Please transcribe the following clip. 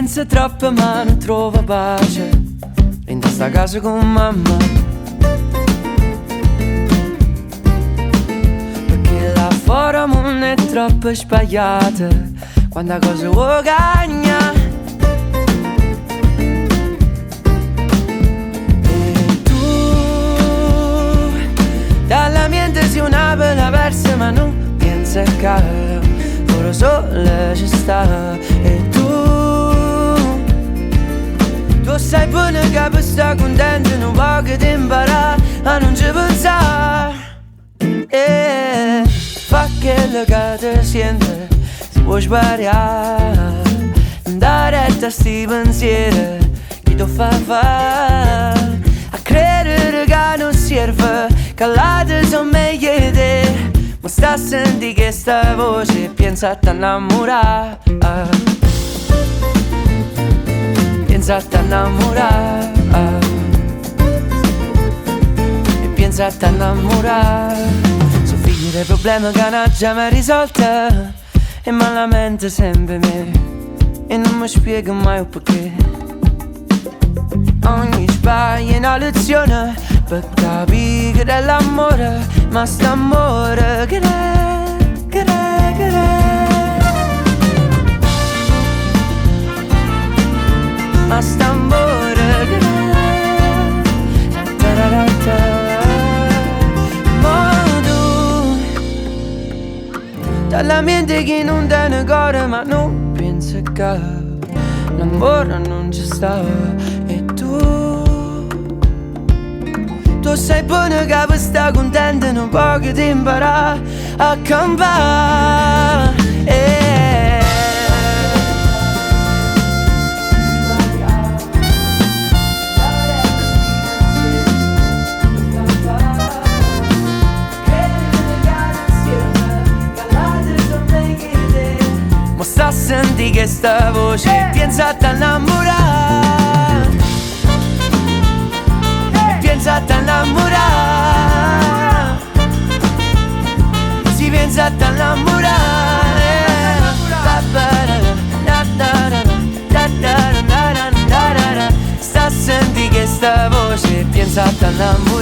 pensa troppo ma non trova pace in questa casa con mamma, perché là fuori non è troppo sbagliata quando cosa vuoi cagna. E tu dalla mente si una bella versa ma non pensa che ora solo ci sta. E tu sai bene che per sta contento non va che ti imparare a non ci pensare. Fa quello che ti sente, si può sbagliare, andare a sti pensieri che ti fa fare, a credere che non serve, che l'altro sono meglio di te, ma sta a sentire che sta voce pensa a t'annamorare, pensa a t'annamorare, e pensa a t'annamorare. Sono figli dei problemi che non già mai risolta e me lamento sempre me e non mi spiego mai il perché. Ogni sbaglio è una lezione per capire che è l'amore, ma st'amore che è, che è, che è, ma st'amore che è, ta-ra-ra-ta. Ma tu dalla mente che non dà una cosa ma non pensa che l'amore non ci sta. E tu sai buono che per sta contenta non può che ti imparare a campare. Ma sta a sentire che sta voce pensa a t'annamorare, pensa a t'annamorare, si pensa a t'annamorare. Sta a sentire che sta voce pensa a t'annamorare.